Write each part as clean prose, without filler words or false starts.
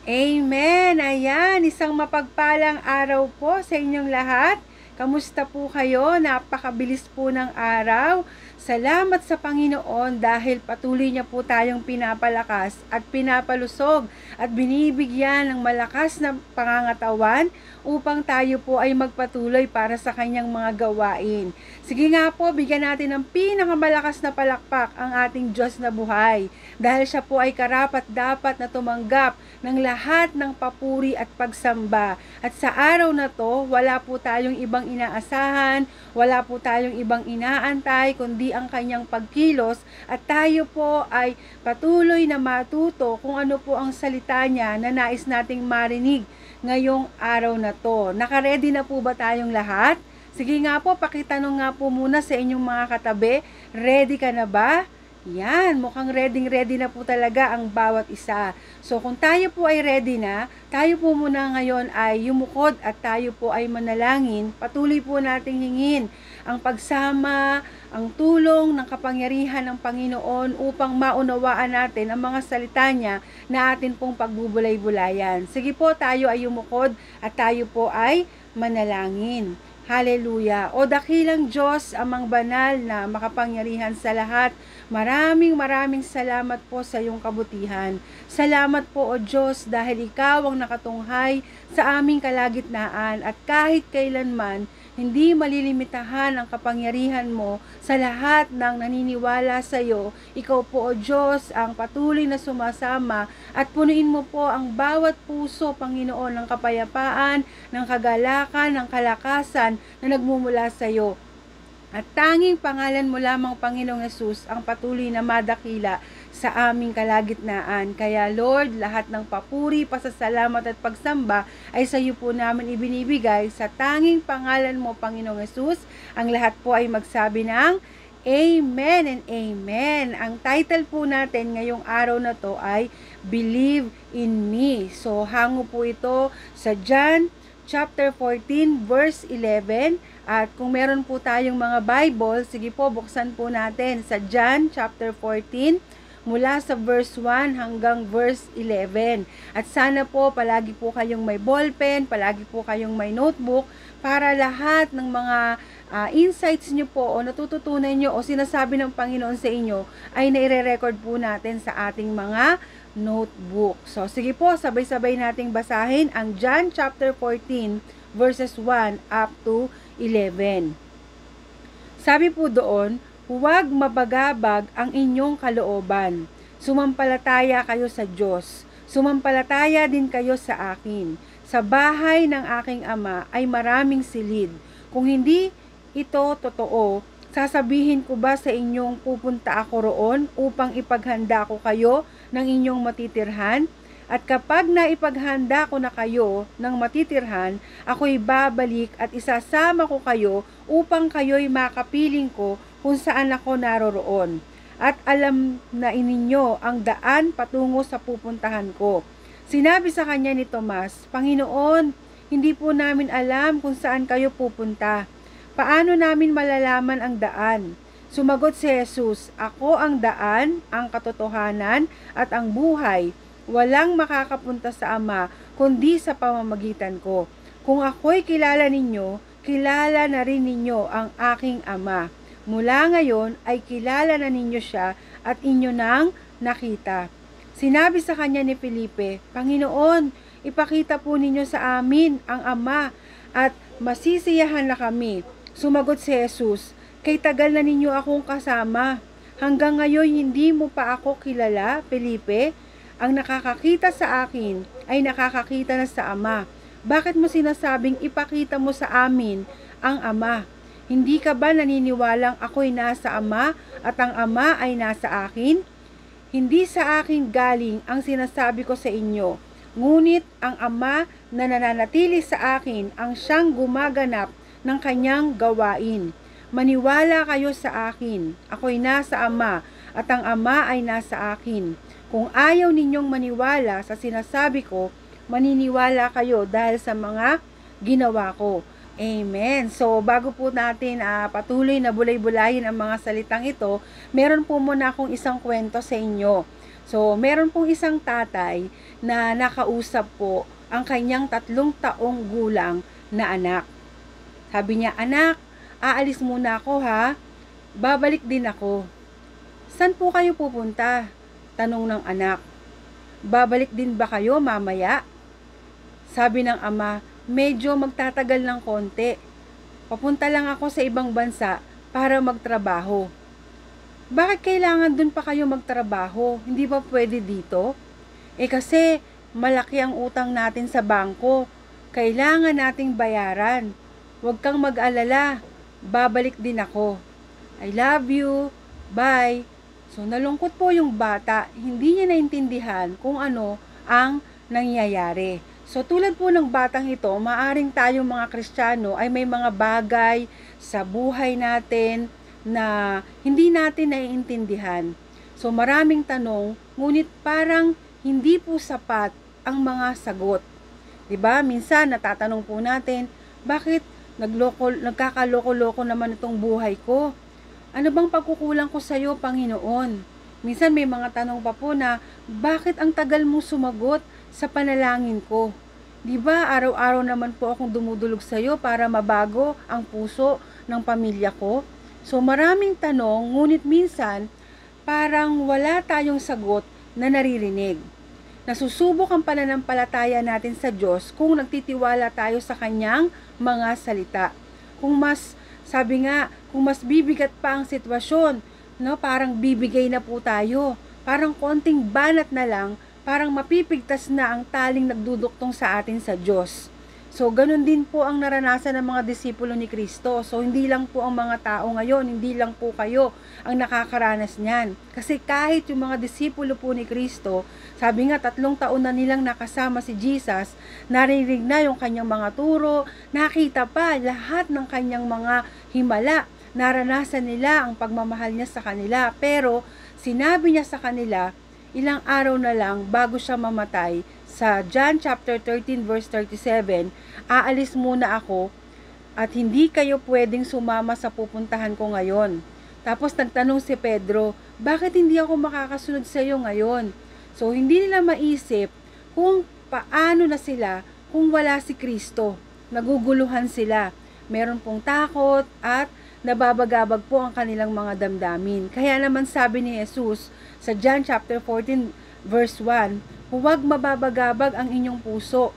Amen! Ayan, isang mapagpalang araw po sa inyong lahat. Kamusta po kayo? Napakabilis po ng araw. Salamat sa Panginoon dahil patuloy niya po tayong pinapalakas at pinapalusog at binibigyan ng malakas na pangangatawan upang tayo po ay magpatuloy para sa kanyang mga gawain. Sige nga po, bigyan natin ng pinakamalakas na palakpak ang ating Diyos na buhay dahil siya po ay karapat-dapat na tumanggap ng lahat ng papuri at pagsamba. At sa araw na to, wala po tayong ibang inaasahan, wala po tayong ibang inaantay, kundi ang kanyang pagkilos at tayo po ay patuloy na matuto kung ano po ang salita niya na nais nating marinig ngayong araw na to. Nakaredy na po ba tayong lahat? Sige nga po, pakitanong nga po muna sa inyong mga katabi, ready ka na ba? Yan, mukhang ready na po talaga ang bawat isa. So kung tayo po ay ready na, tayo po muna ngayon ay yumukod at tayo po ay manalangin. Patuloy po nating hingin ang pagsama, ang tulong ng kapangyarihan ng Panginoon upang maunawaan natin ang mga salita niya na atin pong pagbubulay-bulayan. Sige po, tayo ay yumukod at tayo po ay manalangin. Hallelujah. O dakilang Diyos, amang banal na makapangyarihan sa lahat, maraming salamat po sa iyong kabutihan. Salamat po o Diyos dahil ikaw ang nakatunghay sa aming kalagitnaan at kahit kailanman, hindi malilimitahan ang kapangyarihan mo sa lahat ng naniniwala sa iyo. Ikaw po o Diyos ang patuloy na sumasama at punuin mo po ang bawat puso, Panginoon, ng kapayapaan, ng kagalakan, ng kalakasan na nagmumula sa iyo. At tanging pangalan mo lamang, Panginoong Yesus, ang patuloy na madakila sa aming kalagitnaan. Kaya Lord, lahat ng papuri, pasasalamat at pagsamba ay sa iyo po namin ibinibigay. Sa tanging pangalan mo, Panginoong Yesus, ang lahat po ay magsabi ng Amen and Amen. Ang title po natin ngayong araw na to ay Believe in Me. So hango po ito sa John chapter 14 verse 11. At kung meron po tayong mga Bible, sige po, buksan po natin sa John chapter 14 mula sa verse 1 hanggang verse 11. At sana po palagi po kayong may ballpen, palagi po kayong may notebook para lahat ng mga insights nyo po o natututunan nyo o sinasabi ng Panginoon sa inyo ay naire-record po natin sa ating mga notebook. So sige po, sabay-sabay nating basahin ang John chapter 14 verses 1 up to 11. Sabi po doon, huwag mabagabag ang inyong kalooban. Sumampalataya kayo sa Diyos. Sumampalataya din kayo sa akin. Sa bahay ng aking ama ay maraming silid. Kung hindi ito totoo, sasabihin ko ba sa inyong pupunta ako roon upang ipaghanda ko kayo ng inyong matitirhan? At kapag naipaghanda ko na kayo ng matitirhan, ako'y babalik at isasama ko kayo upang kayo'y makapiling ko kung saan ako naroroon. At alam na ininyo ang daan patungo sa pupuntahan ko. Sinabi sa kanya ni Tomas, Panginoon, hindi po namin alam kung saan kayo pupunta. Paano namin malalaman ang daan? Sumagot si Jesus, Ako ang daan, ang katotohanan at ang buhay. Walang makakapunta sa Ama, kundi sa pamamagitan ko. Kung ako'y kilala ninyo, kilala na rin ninyo ang aking Ama. Mula ngayon ay kilala na ninyo siya at inyo nang nakita. Sinabi sa kanya ni Felipe, Panginoon, ipakita po ninyo sa amin ang Ama at masisiyahan na kami. Sumagot si Jesus, kay tagal na ninyo akong kasama. Hanggang ngayon hindi mo pa ako kilala, Felipe? Ang nakakakita sa akin ay nakakakita na sa Ama. Bakit mo sinasabing ipakita mo sa amin ang Ama? Hindi ka ba naniniwalang ako'y nasa Ama at ang Ama ay nasa akin? Hindi sa akin galing ang sinasabi ko sa inyo. Ngunit ang Ama na nananatili sa akin ang siyang gumaganap ng kanyang gawain. Maniwala kayo sa akin. Ako'y nasa Ama at ang Ama ay nasa akin. Kung ayaw ninyong maniwala sa sinasabi ko, maniniwala kayo dahil sa mga ginawa ko. Amen. So, bago po natin patuloy na bulay-bulayin ang mga salitang ito, meron po muna akong isang kwento sa inyo. So, meron pong isang tatay na nakausap po ang kanyang 3 taong gulang na anak. Sabi niya, "Anak, aalis muna ako ha. Babalik din ako." "Saan po kayo pupunta?" tanong ng anak. "Babalik din ba kayo mamaya?" Sabi ng ama, "Medyo magtatagal ng konti. Papunta lang ako sa ibang bansa para magtrabaho." "Bakit kailangan dun pa kayo magtrabaho? Hindi ba pwede dito?" Kasi malaki ang utang natin sa bangko. Kailangan nating bayaran. Huwag kang mag-alala. Babalik din ako. I love you. Bye. So nalungkot po yung bata. Hindi niya naintindihan kung ano ang nangyayari. So tulad po ng batang ito, maaring tayong mga Kristiyano ay may mga bagay sa buhay natin na hindi natin naiintindihan. So maraming tanong, ngunit parang hindi po sapat ang mga sagot. 'Di ba? Minsan natatanong po natin, bakit nagkakaloko-loko naman itong buhay ko? Ano bang pagkukulang ko sa iyo, Panginoon? Minsan may mga tanong pa po na, bakit ang tagal mo sumagot sa panalangin ko? 'Di ba, araw-araw naman po akong dumudulog sa iyo para mabago ang puso ng pamilya ko? So maraming tanong, ngunit minsan parang wala tayong sagot na naririnig. Nasusubok ang pananampalataya natin sa Diyos kung nagtitiwala tayo sa Kanyang mga salita. Kung mas bibigat pa ang sitwasyon, no, parang bibigay na po tayo. Parang konting banat na lang, parang mapipigtas na ang taling nagduduktong sa atin sa Diyos. So, ganun din po ang naranasan ng mga disipulo ni Kristo. So, hindi lang po ang mga tao ngayon, hindi lang po kayo ang nakakaranas niyan. Kasi kahit yung mga disipulo po ni Kristo, sabi nga 3 taon na nilang nakasama si Jesus, narinig na yung kanyang mga turo, nakita pa lahat ng kanyang mga himala, naranasan nila ang pagmamahal niya sa kanila. Pero, sinabi niya sa kanila, ilang araw na lang bago siya mamatay, sa John chapter 13 verse 37, "Aalis muna ako at hindi kayo pwedeng sumama sa pupuntahan ko ngayon." Tapos nagtanong si Pedro, "Bakit hindi ako makakasunod sa iyo ngayon?" So hindi nila maisip kung paano na sila kung wala si Kristo. Naguguluhan sila. Meron pong takot at nababagabag po ang kanilang mga damdamin. Kaya naman sabi ni Jesus sa John chapter 14 verse 1, "Huwag mababagabag ang inyong puso."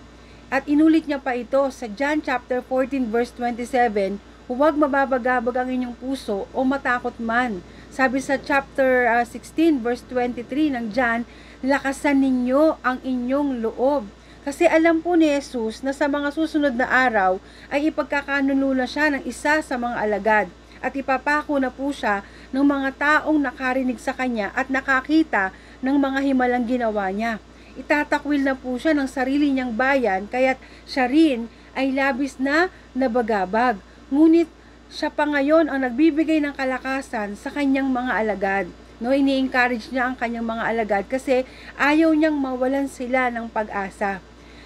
At inulit niya pa ito sa John chapter 14 verse 27, "Huwag mababagabag ang inyong puso o matakot man." Sabi sa chapter 16 verse 23 ng John, "Lakasan ninyo ang inyong loob." Kasi alam po ni Jesus na sa mga susunod na araw ay ipagkakanunulan siya ng isa sa mga alagad at ipapako na po siya ng mga taong nakarinig sa kanya at nakakita ng mga himalang ginawa niya. Itatakwil na po siya ng sarili niyang bayan, kaya't siya rin ay labis na nabagabag. Ngunit siya pa ngayon ang nagbibigay ng kalakasan sa kanyang mga alagad. No, ini-encourage niya ang kanyang mga alagad kasi ayaw niyang mawalan sila ng pag-asa.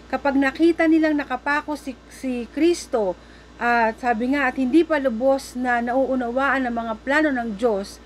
Kapag nakita nilang nakapako si Kristo, at sabi nga, at hindi pa lubos na nauunawaan ang mga plano ng Diyos,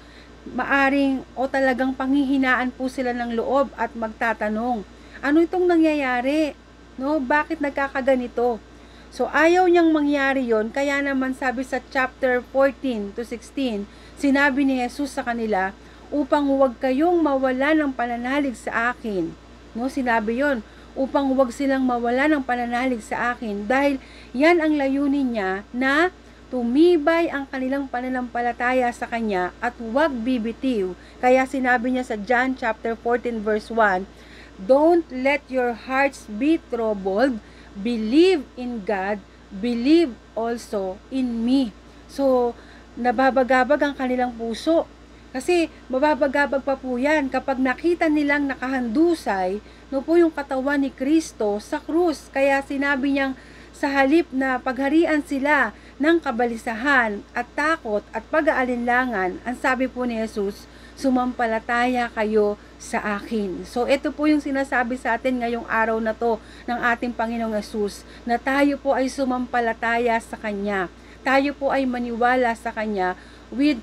maaring o talagang panghihinaan po sila ng loob at magtatanong, ano itong nangyayari? No, bakit nagkakaganito? So ayaw niyang mangyari yon, kaya naman sabi sa chapter 14 to 16, sinabi ni Jesus sa kanila, upang huwag kayong mawala ng pananalig sa akin. No, sinabi yon, upang huwag silang mawala ng pananalig sa akin, dahil yan ang layunin niya na tumibay ang kanilang pananampalataya sa Kanya at huwag bibitiw. Kaya sinabi niya sa John chapter 14 verse 1, "Don't let your hearts be troubled. Believe in God. Believe also in me." So, nababagabag ang kanilang puso. Kasi mababagabag pa po yan kapag nakita nilang nakahandusay no po yung katawan ni Kristo sa krus. Kaya sinabi niyang sa halip na pagharian sila ng kabalisahan at takot at pag-aalinlangan, ang sabi po ni Jesus, sumampalataya kayo sa akin. So ito po yung sinasabi sa atin ngayong araw na to ng ating Panginoong Jesus, na tayo po ay sumampalataya sa Kanya. Tayo po ay maniwala sa Kanya with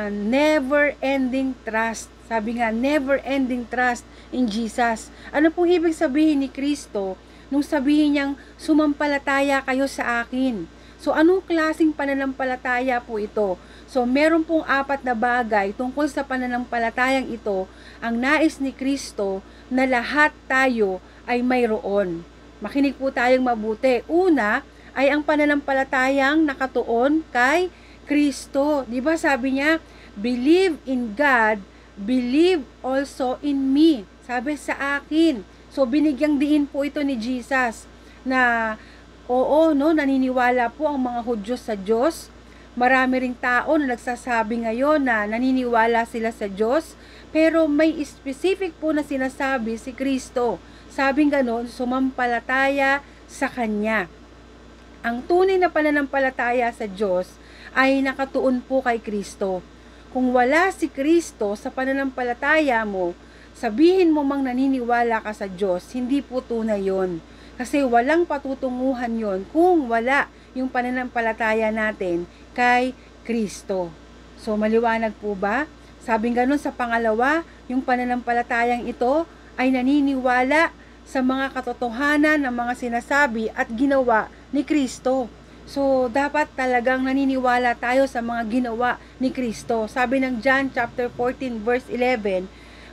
never-ending trust. Sabi nga, never-ending trust in Jesus. Ano pong ibig sabihin ni Kristo nung sabihin niyang sumampalataya kayo sa akin? So, anong klaseng pananampalataya po ito? So, meron pong 4 na bagay tungkol sa pananampalatayang ito ang nais ni Kristo na lahat tayo ay mayroon. Makinig po tayong mabuti. Una ay ang pananampalatayang nakatuon kay Kristo. Di ba sabi niya, believe in God, believe also in me. Sabi sa akin. So, binigyang diin po ito ni Jesus na oo, no, naniniwala po ang mga Hudyo sa Diyos. Marami ring tao na nagsasabi ngayon na naniniwala sila sa Diyos, pero may specific po na sinasabi si Kristo. Sabing ganon, sumampalataya sa Kanya. Ang tunay na pananampalataya sa Diyos ay nakatuon po kay Kristo. Kung wala si Kristo sa pananampalataya mo, sabihin mo mang naniniwala ka sa Diyos, hindi po tunay yon. Kasi walang patutunguhan yon kung wala yung pananampalataya natin kay Kristo. So, maliwanag po ba? Sabing ganun sa pangalawa, yung pananampalatayang ito ay naniniwala sa mga katotohanan ng mga sinasabi at ginawa ni Kristo. So, dapat talagang naniniwala tayo sa mga ginawa ni Kristo. Sabi ng John chapter 14 verse 11,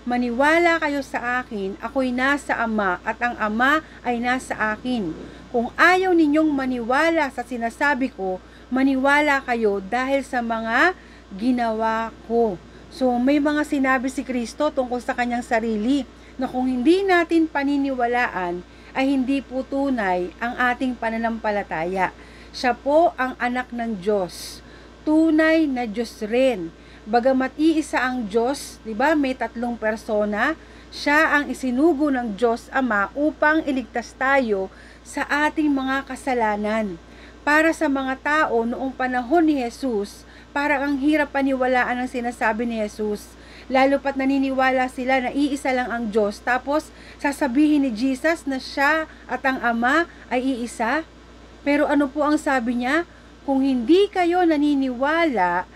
maniwala kayo sa akin, ako'y nasa Ama, at ang Ama ay nasa akin. Kung ayaw ninyong maniwala sa sinasabi ko, maniwala kayo dahil sa mga ginawa ko. So, may mga sinabi si Kristo tungkol sa kanyang sarili, na kung hindi natin paniniwalaan, ay hindi po tunay ang ating pananampalataya. Siya po ang anak ng Diyos. Tunay na Diyos rin. Bagamat iisa ang Diyos, 'di ba? May 3 persona, siya ang isinugo ng Diyos Ama upang iligtas tayo sa ating mga kasalanan. Para sa mga tao noong panahon ni Jesus, parang ang hirap paniwalaan ang sinasabi ni Jesus. Lalo pat naniniwala sila na iisa lang ang Diyos, tapos sasabihin ni Jesus na siya at ang Ama ay iisa. Pero ano po ang sabi niya? Kung hindi kayo naniniwala,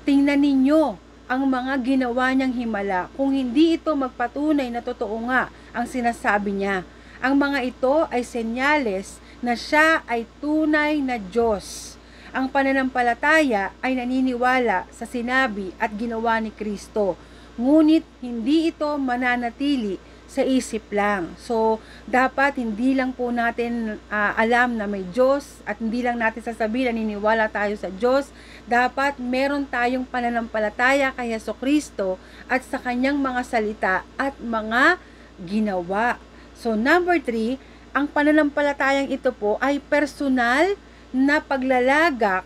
tingnan ninyo ang mga ginawa niyang himala. Kung hindi ito magpatunay na totoo nga ang sinasabi niya. Ang mga ito ay senyales na siya ay tunay na Diyos. Ang pananampalataya ay naniniwala sa sinabi at ginawa ni Kristo. Ngunit hindi ito mananatili sa isip lang. So, dapat hindi lang po natin alam na may Diyos at hindi lang natin sasabihin naniniwala tayo sa Diyos. Dapat meron tayong pananampalataya kay Jesucristo at sa kanyang mga salita at mga ginawa. So, number 3, ang pananampalatayang ito po ay personal na paglalagak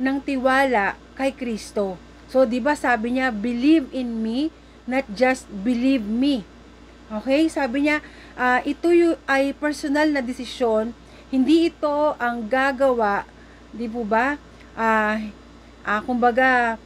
ng tiwala kay Kristo. So, di ba sabi niya, believe in me, not just believe me. Okay, sabi niya, ito ay personal na desisyon, hindi ito ang gagawa, di po ba? Kumbaga,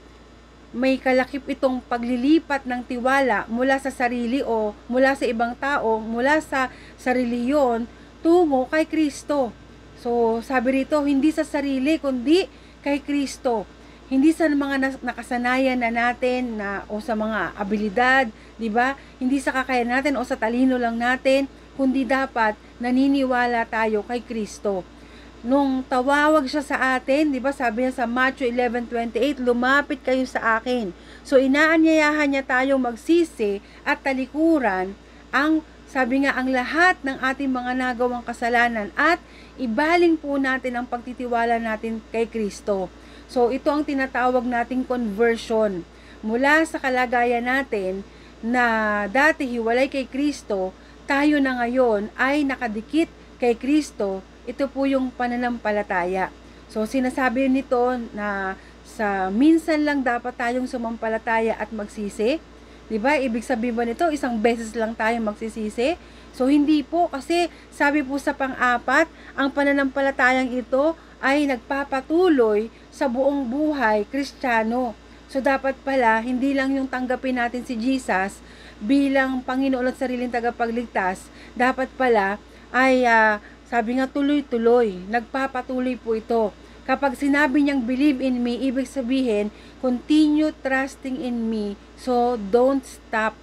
may kalakip itong paglilipat ng tiwala mula sa sarili o mula sa ibang tao, mula sa relihiyon, tungo kay Kristo. So, sabi rito, hindi sa sarili, kundi kay Kristo. Hindi sa mga nakasanayan na natin o sa mga abilidad, 'di ba? Hindi sa kakayahan natin o sa talino lang natin, kundi dapat naniniwala tayo kay Kristo. Nung tawawag siya sa atin, 'di ba? Sabi niya sa Matthew 11:28, lumapit kayo sa akin. So inaanyayahan niya tayong magsisi at talikuran sabi nga, ang lahat ng ating mga nagawang kasalanan at ibaling po natin ang pagtitiwala natin kay Kristo. So, ito ang tinatawag nating conversion. Mula sa kalagayan natin na dati hiwalay kay Kristo, tayo na ngayon ay nakadikit kay Kristo. Ito po yung pananampalataya. So, sinasabi nito na sa minsan lang dapat tayong sumampalataya at magsisi. Diba? Ibig sabihin ba nito, isang beses lang tayo magsisisi? So, hindi po. Kasi, sabi po sa pang-4, ang pananampalatayang ito ay nagpapatuloy sa buong buhay Kristiyano. So, dapat pala, hindi lang yung tanggapin natin si Jesus bilang Panginoon at sariling tagapagligtas. Dapat pala, ay, sabi nga, tuloy-tuloy. Nagpapatuloy po ito. Kapag sinabi niyang believe in me, ibig sabihin, continue trusting in me. So, don't stop.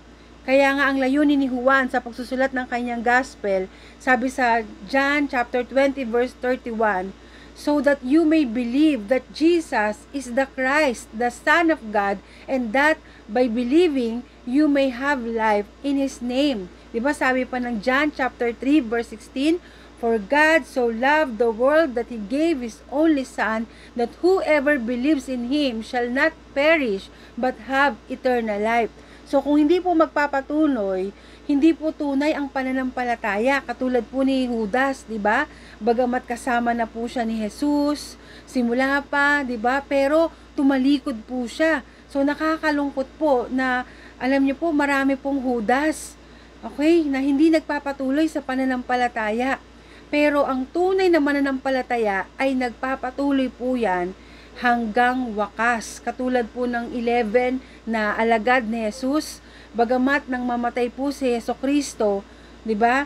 Kaya nga ang layunin ni Juan sa pagsusulat ng kanyang gospel, sabi sa John chapter 20 verse 31, so that you may believe that Jesus is the Christ, the Son of God, and that by believing, you may have life in His name. Diba sabi pa ng John chapter 3 verse 16, for God so loved the world that He gave His only Son, that whoever believes in Him shall not perish, but have eternal life. So kung hindi po magpapatuloy, hindi po tunay ang pananampalataya, katulad po ni Judas, di ba? Bagamat kasama na po siya ni Jesus, simula pa, di ba? Pero tumalikod po siya. So nakakalungkot po na, alam niyo po, marami pong Judas, okay, na hindi nagpapatuloy sa pananampalataya. Pero ang tunay na mananampalataya ay nagpapatuloy po yan hanggang wakas. Katulad po ng 11 na alagad ni Jesus, bagamat nang mamatay po si Jesucristo, 'di ba?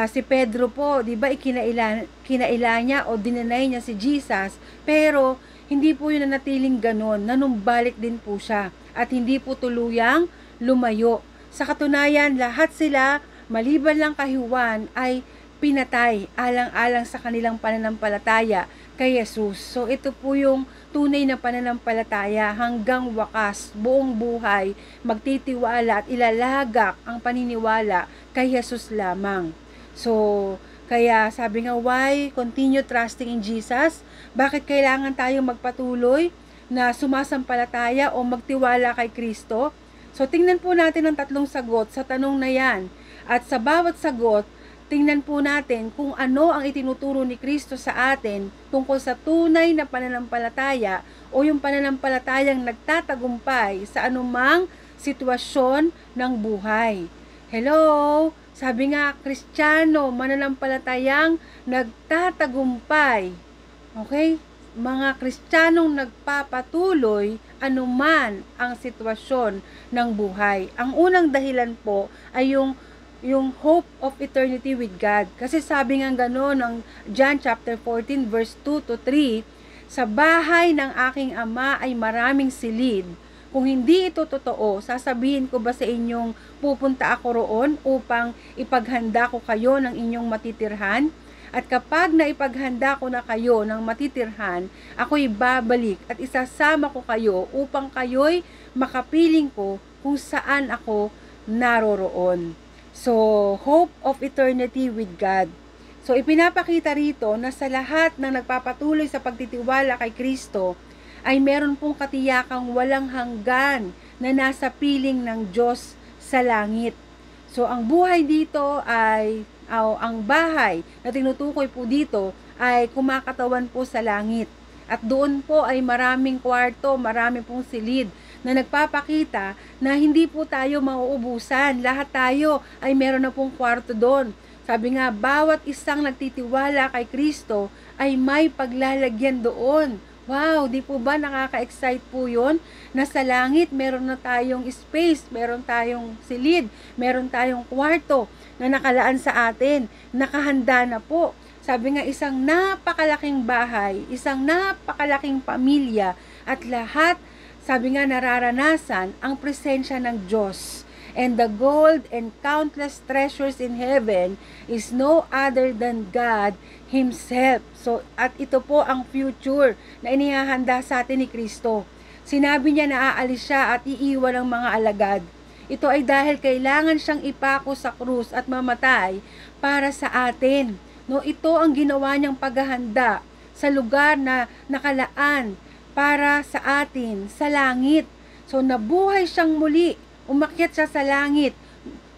Si Pedro po, 'di ba, kinaila niya o dinenay niya si Jesus, pero hindi po 'yun nanatiling ganon, nanumbalik din po siya at hindi po tuluyang lumayo. Sa katunayan, lahat sila maliban lang kay Juan ay pinatay alang-alang sa kanilang pananampalataya kay Jesus. So ito po yung tunay na pananampalataya hanggang wakas, buong buhay, magtitiwala at ilalagak ang paniniwala kay Jesus lamang. So, kaya sabi nga, why continue trusting in Jesus? Bakit kailangan tayong magpatuloy na sumasampalataya o magtiwala kay Kristo? So, tingnan po natin ang tatlong sagot sa tanong na yan. At sa bawat sagot, tingnan po natin kung ano ang itinuturo ni Kristo sa atin tungkol sa tunay na pananampalataya o yung pananampalatayang nagtatagumpay sa anumang sitwasyon ng buhay. Hello? Sabi nga, Kristiyano, mananampalatayang nagtatagumpay. Okay? Mga Kristiyanong nagpapatuloy anuman ang sitwasyon ng buhay. Ang unang dahilan po ay yung hope of eternity with God. Kasi sabi nga gano'n ng John chapter 14 verse 2 to 3, sa bahay ng aking ama ay maraming silid. Kung hindi ito totoo, sasabihin ko ba sa inyong pupunta ako roon upang ipaghanda ko kayo ng inyong matitirhan? At kapag naipaghanda ko na kayo ng matitirhan, ako'y babalik at isasama ko kayo upang kayo'y makapiling ko kung saan ako naroroon. So, hope of eternity with God. So, ipinapakita rito na sa lahat ng nagpapatuloy sa pagtitiwala kay Kristo ay meron pong katiyakang walang hanggan na nasa piling ng Diyos sa langit. So, ang buhay dito ay, ang bahay na tinutukoy po dito ay kumakatawan po sa langit. At doon po ay maraming kwarto, marami pong silid na nagpapakita na hindi po tayo mauubusan. Lahat tayo ay meron na pong kwarto doon. Sabi nga, bawat isang nagtitiwala kay Kristo ay may paglalagyan doon. Wow, di po ba nakaka-excite po yun? Na sa langit, meron na tayong space, meron tayong silid, meron tayong kwarto na nakalaan sa atin. Nakahanda na po. Sabi nga, isang napakalaking bahay, isang napakalaking pamilya, at lahat, sabi nga, nararanasan ang presensya ng Diyos. And the gold and countless treasures in heaven is no other than God Himself. So, at ito po ang future na inihahanda sa atin ni Kristo. Sinabi niya na aalis siya at iiwan ang mga alagad. Ito ay dahil kailangan siyang ipako sa krus at mamatay para sa atin. No, ito ang ginawa niyang paghahanda sa lugar na nakalaan para sa atin sa langit. So nabuhay siyang muli, umakyat siya sa langit,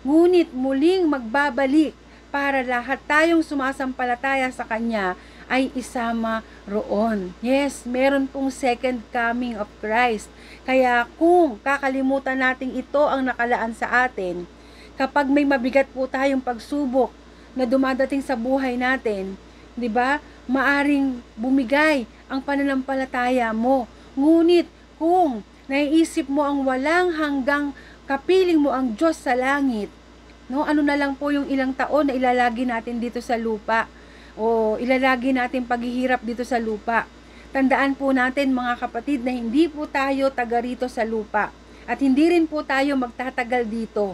ngunit muling magbabalik para lahat tayong sumasampalataya sa Kanya ay isama roon. Yes, meron pong second coming of Christ. Kaya kung kakalimutan natin ito ang nakalaan sa atin, kapag may mabigat po tayong pagsubok na dumadating sa buhay natin, 'di ba? Maaring bumigay ang pananampalataya mo. Ngunit kung naiisip mo ang walang hanggang kapiling mo ang Diyos sa langit, no? Ano na lang po yung ilang taon na ilalagi natin dito sa lupa o ilalagi natin paghihirap dito sa lupa. Tandaan po natin mga kapatid na hindi po tayo taga rito sa lupa at hindi rin po tayo magtatagal dito.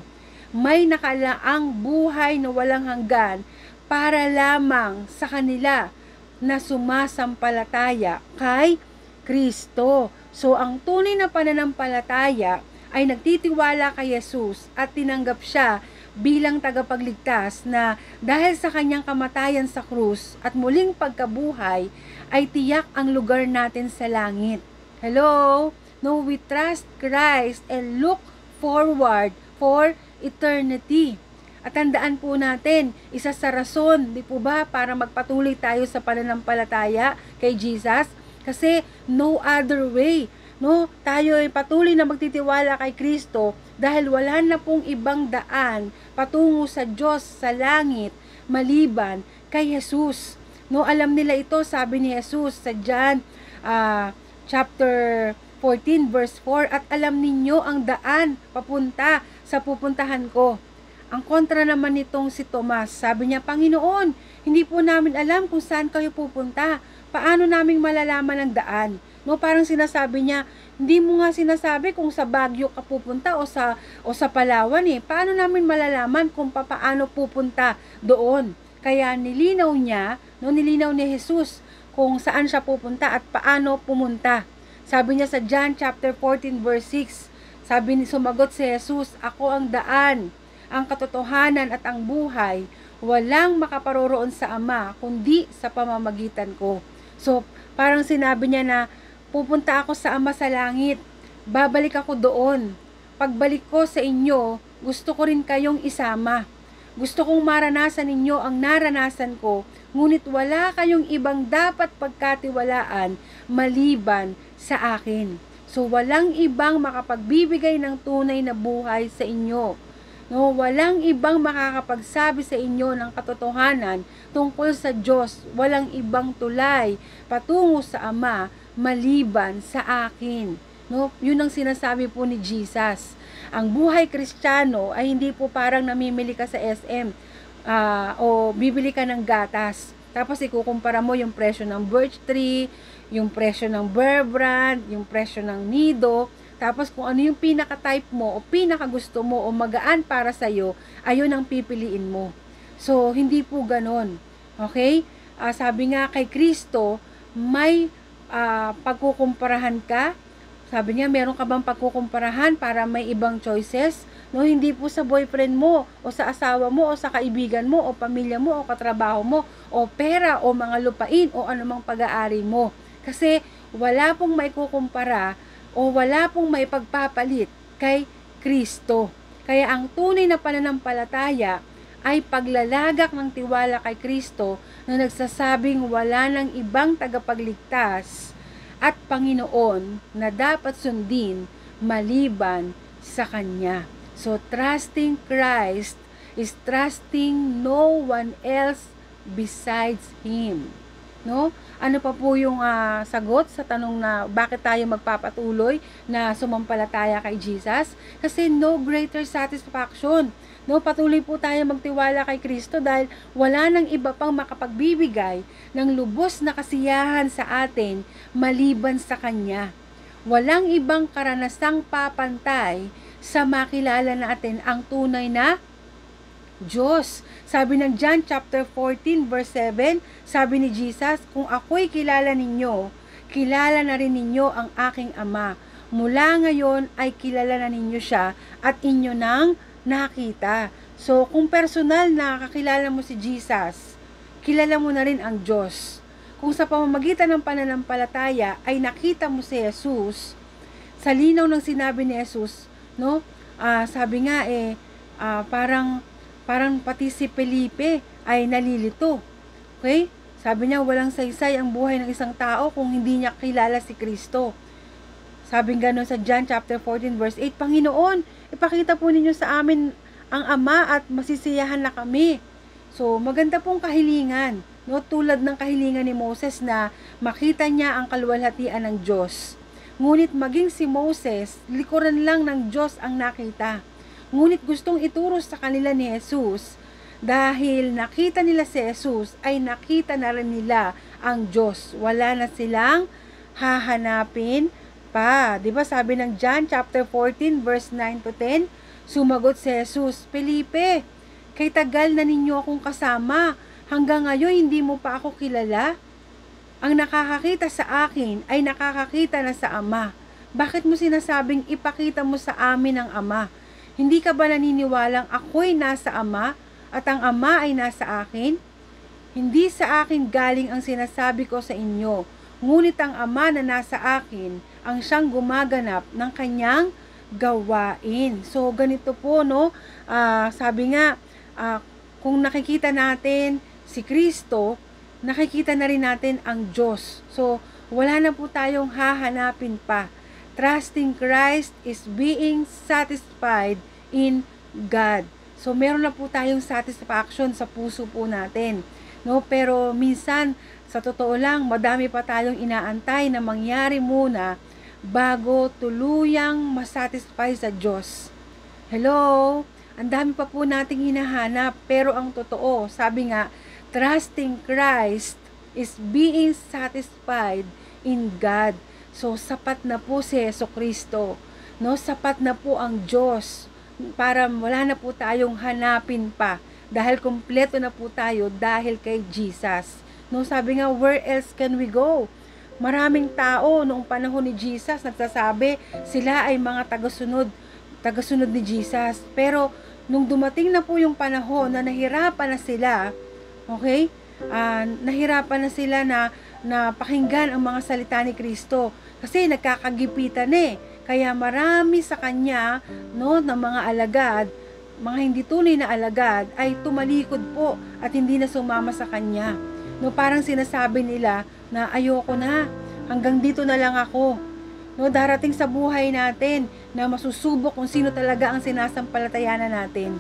May nakalaang buhay na walang hanggan para lamang sa kanila na sumasampalataya kay Kristo. So ang tunay na pananampalataya ay nagtitiwala kay Jesus at tinanggap siya bilang tagapagligtas na dahil sa kanyang kamatayan sa krus at muling pagkabuhay ay tiyak ang lugar natin sa langit. Hello? No, we trust Christ and look forward for eternity. At tandaan po natin, isa sa rason, di po ba, para magpatuloy tayo sa pananampalataya kay Jesus? Kasi no other way. No, tayo ay patuloy na magtitiwala kay Kristo dahil wala na pong ibang daan patungo sa Diyos sa langit maliban kay Jesus. No, alam nila ito, sabi ni Jesus sa John chapter 14 verse 4, at alam ninyo ang daan papunta sa pupuntahan ko. Ang kontra naman nitong si Tomas, sabi niya, Panginoon, hindi po namin alam kung saan kayo pupunta. Paano naming malalaman ang daan? No, parang sinasabi niya, hindi mo nga sinasabi kung sa Baguio ka pupunta o sa Palawan eh. Paano namin malalaman kung paano pupunta doon? Kaya nilinaw ni Jesus kung saan siya pupunta at paano pumunta. Sabi niya sa John chapter 14 verse 6, sumagot si Jesus, ako ang daan, ang katotohanan at ang buhay. Walang makaparoroon sa Ama kundi sa pamamagitan ko. So, parang sinabi niya na pupunta ako sa Ama sa langit. Babalik ako doon. Pagbalik ko sa inyo, gusto ko rin kayong isama. Gusto kong maranasan ninyo ang naranasan ko, ngunit wala kayong ibang dapat pagkatiwalaan maliban sa akin. So, walang ibang makapagbibigay ng tunay na buhay sa inyo. No, walang ibang makakapagsabi sa inyo ng katotohanan tungkol sa Diyos. Walang ibang tulay patungo sa Ama maliban sa akin. No, yun ang sinasabi po ni Jesus. Ang buhay Kristiyano ay hindi po parang namimili ka sa SM o bibili ka ng gatas. Tapos ikukumpara mo yung presyo ng Birch Tree, yung presyo ng Bear Brand, yung presyo ng Nido. Tapos kung ano yung pinaka-type mo o pinaka-gusto mo o magaan para sa'yo, ayun ang pipiliin mo. So, hindi po ganon. Okay? Sabi nga kay Kristo, may pagkukumparahan ka. Sabi niya, meron ka bang pagkukumparahan para may ibang choices? No, hindi po sa boyfriend mo, o sa asawa mo, o sa kaibigan mo, o pamilya mo, o katrabaho mo, o pera, o mga lupain, o anumang pag-aari mo. Kasi wala pong may kukumpara, o wala pong may pagpapalit kay Kristo. Kaya ang tunay na pananampalataya ay paglalagak ng tiwala kay Kristo na nagsasabing wala ng ibang tagapagligtas at Panginoon na dapat sundin maliban sa Kanya. So, trusting Christ is trusting no one else besides Him. No? Ano pa po yung sagot sa tanong na bakit tayo magpapatuloy na sumampalataya kay Jesus? Kasi no greater satisfaction. No, patuloy po tayo magtiwala kay Kristo dahil wala nang iba pang makapagbibigay ng lubos na kasiyahan sa atin maliban sa Kanya. Walang ibang karanasang papantay sa makilala natin ang tunay na Diyos. Sabi ng John chapter 14 verse 7, sabi ni Jesus, kung ako'y kilala ninyo, kilala na rin ninyo ang aking Ama. Mula ngayon ay kilala na ninyo siya at inyo nang nakita. So, kung personal na kakilala mo si Jesus, kilala mo na rin ang Diyos. Kung sa pamamagitan ng pananampalataya ay nakita mo si Jesus, sa linaw ng sinabi ni Jesus, no? Sabi nga parang pati si Felipe ay nalilito. Okay? Sabi niya, walang saysay ang buhay ng isang tao kung hindi niya kilala si Kristo. Sabi nga sa John chapter 14 verse 8, Panginoon, ipakita po ninyo sa amin ang Ama at masisiyahan na kami. So, maganda pong kahilingan. No? Tulad ng kahilingan ni Moses na makita niya ang kaluwalhatian ng Diyos. Ngunit maging si Moses, likuran lang ng Diyos ang nakita. Ngunit gustong ituro sa kanila ni Jesus, dahil nakita nila si Jesus, ay nakita na rin nila ang Diyos. Wala na silang hahanapin pa. 'Di ba sabi ng John chapter 14 verse 9 to 10, sumagot si Jesus, Felipe, kay tagal na ninyo akong kasama, hanggang ngayon hindi mo pa ako kilala? Ang nakakakita sa akin ay nakakakita na sa Ama. Bakit mo sinasabing ipakita mo sa amin ang Ama? Hindi ka ba naniniwalang ako'y nasa Ama at ang Ama ay nasa akin? Hindi sa akin galing ang sinasabi ko sa inyo, ngunit ang Ama na nasa akin ang siyang gumaganap ng kanyang gawain. So, ganito po, no? Sabi nga, kung nakikita natin si Kristo, nakikita na rin natin ang Diyos. So, wala na po tayong hahanapin pa. Trusting Christ is being satisfied in God. So, meron na po tayong satisfaction sa puso po natin. No? Pero minsan, sa totoo lang, madami pa tayong inaantay na mangyari muna bago tuluyang masatisfy sa Diyos. Hello? Ang dami pa po nating hinahanap, pero ang totoo, sabi nga, trusting Christ is being satisfied in God. So, sapat na po si Jesucristo. No? Sapat na po ang Diyos para wala na po tayong hanapin pa. Dahil kompleto na po tayo dahil kay Jesus. No? Sabi nga, where else can we go? Maraming tao noong panahon ni Jesus nagsasabi sila ay mga tagasunod ni Jesus. Pero, nung dumating na po yung panahon na nahirapan na sila, okay? Nahirapan na sila na pakinggan ang mga salita ni Kristo kasi nagkakagipitan Kaya marami sa kanya, no, ng mga alagad, mga hindi tunay na alagad ay tumalikod po at hindi na sumama sa kanya. No, parang sinasabi nila na ayoko na, hanggang dito na lang ako. No, darating sa buhay natin na masusubok kung sino talaga ang sinasampalatayanan natin.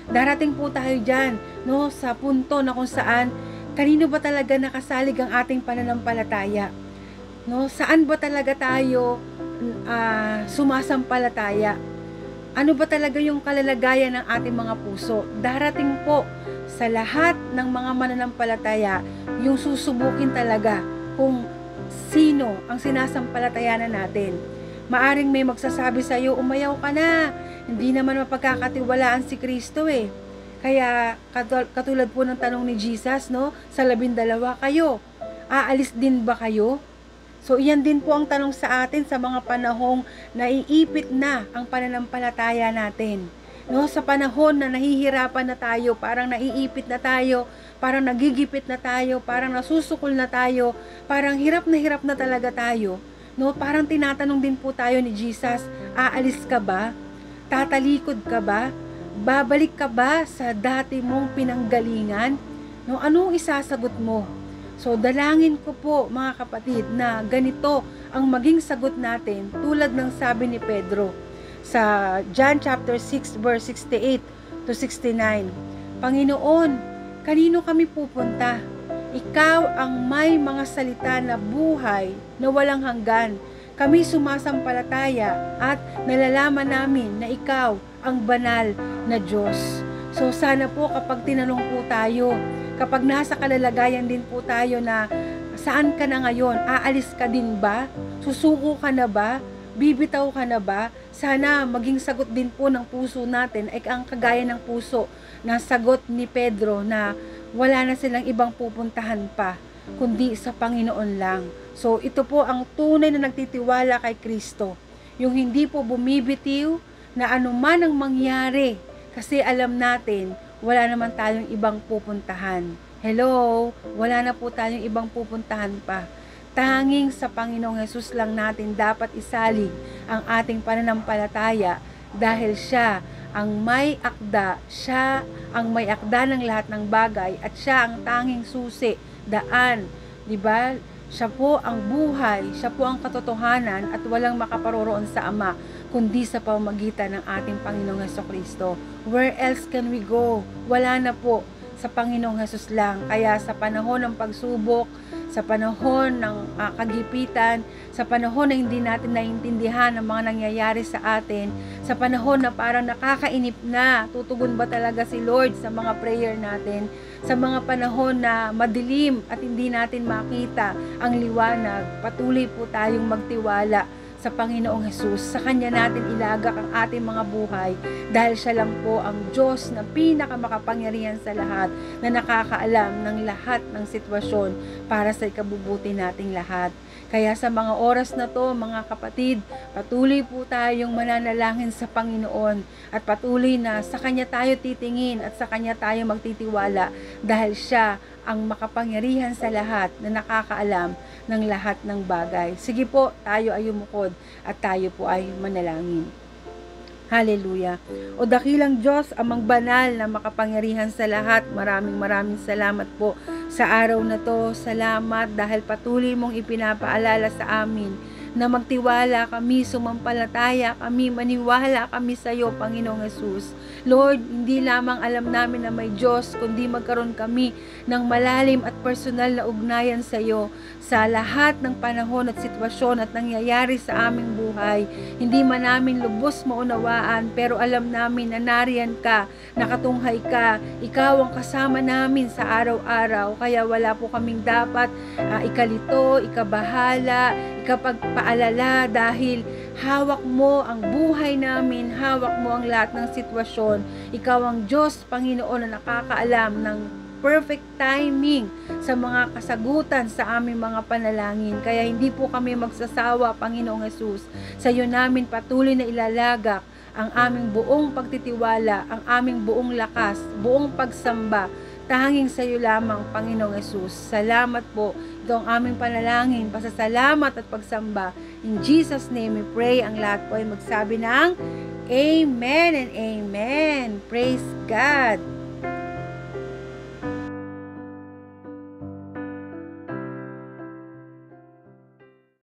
Darating po tayo dyan, no, sa punto na kung saan, kanino ba talaga nakasalig ang ating pananampalataya? No, saan ba talaga tayo sumasampalataya? Ano ba talaga yung kalalagayan ng ating mga puso? Darating po sa lahat ng mga mananampalataya, yung susubukin talaga kung sino ang sinasampalatayanan natin. Maaring may magsasabi sa iyo, umayaw ka na, hindi naman mapagkakatiwalaan si Kristo Kaya katulad po ng tanong ni Jesus, no, sa 12 kayo, aalis din ba kayo? So iyan din po ang tanong sa atin sa mga panahong naiipit na ang pananampalataya natin. No, sa panahon na nahihirapan na tayo, parang naiipit na tayo, parang nagigipit na tayo, parang nasusukol na tayo, parang hirap na talaga tayo. No, parang tinatanong din po tayo ni Jesus, aalis ka ba? Tatalikod ka ba? Babalik ka ba sa dati mong pinanggalingan? No, anong isasagot mo? So, dalangin ko po mga kapatid na ganito ang maging sagot natin tulad ng sabi ni Pedro sa John chapter 6 verse 68 to 69. Panginoon, kanino kami pupunta? Ikaw ang may mga salita na buhay na walang hanggan. Kami sumasampalataya at nalalaman namin na ikaw ang banal na Diyos. So sana po kapag tinanong po tayo, kapag nasa kalalagayan din po tayo na saan ka na ngayon, aalis ka din ba? Susuko ka na ba? Bibitaw ka na ba? Sana maging sagot din po ng puso natin ay ang kagaya ng puso na sagot ni Pedro na wala na silang ibang pupuntahan pa, kundi sa Panginoon lang. So ito po ang tunay na nagtitiwala kay Kristo. Yung hindi po bumibitiw na anuman ang mangyari kasi alam natin wala naman tayong ibang pupuntahan. Hello, wala na po tayong ibang pupuntahan pa. Tanging sa Panginoong Hesus lang natin dapat isalig ang ating pananampalataya dahil siya ang may akda, siya ang may akda ng lahat ng bagay at siya ang tanging susi, daan, di ba? Siya po ang buhay, siya po ang katotohanan at walang makaparoroon sa Ama kundi sa pamamagitan ng ating Panginoong Hesukristo. Where else can we go? Wala na po, sa Panginoong Hesus lang. Kaya sa panahon ng pagsubok, sa panahon ng kagipitan, sa panahon na hindi natin naiintindihan ang mga nangyayari sa atin, sa panahon na parang nakakainip na, tutugon ba talaga si Lord sa mga prayer natin, sa mga panahon na madilim at hindi natin makita ang liwanag, patuloy po tayong magtiwala sa Panginoong Hesus. Sa Kanya natin ilagak ang ating mga buhay dahil Siya lang po ang Diyos na pinakamakapangyarihan sa lahat, na nakakaalam ng lahat ng sitwasyon para sa ikabubuti nating lahat. Kaya sa mga oras na to, mga kapatid, patuloy po tayong mananalangin sa Panginoon at patuloy na sa Kanya tayo titingin at sa Kanya tayo magtitiwala dahil Siya ang makapangyarihan sa lahat, na nakakaalam ng lahat ng bagay. Sige po, tayo ay umukod at tayo po ay manalangin. Hallelujah. O dakilang Diyos, amang banal na makapangyarihan sa lahat, maraming salamat po sa araw na to. Salamat dahil patuloy mong ipinapaalala sa amin na magtiwala kami, sumampalataya kami, maniwala kami sa iyo, Panginoong Hesus. Lord, hindi lamang alam namin na may Diyos, kundi magkaroon kami ng malalim at personal na ugnayan sa iyo sa lahat ng panahon at sitwasyon at nangyayari sa aming buhay. Hindi man namin lubos maunawaan, pero alam namin na nariyan ka, nakatunghay ka, ikaw ang kasama namin sa araw-araw, kaya wala po kaming dapat ikalito, ikabahala, ikapagpaalala dahil hawak mo ang buhay namin, hawak mo ang lahat ng sitwasyon. Ikaw ang Diyos, Panginoon, na nakakaalam ng perfect timing sa mga kasagutan sa aming mga panalangin. Kaya hindi po kami magsasawa, Panginoong Hesus. Sa iyo namin patuloy na ilalagak ang aming buong pagtitiwala, ang aming buong lakas, buong pagsamba. Tanging sa iyo lamang, Panginoong Hesus. Salamat po. Ito ang aming panalangin, pasasalamat at pagsamba. In Jesus' name we pray. Ang lahat po ay magsabi ng Amen and Amen. Praise God.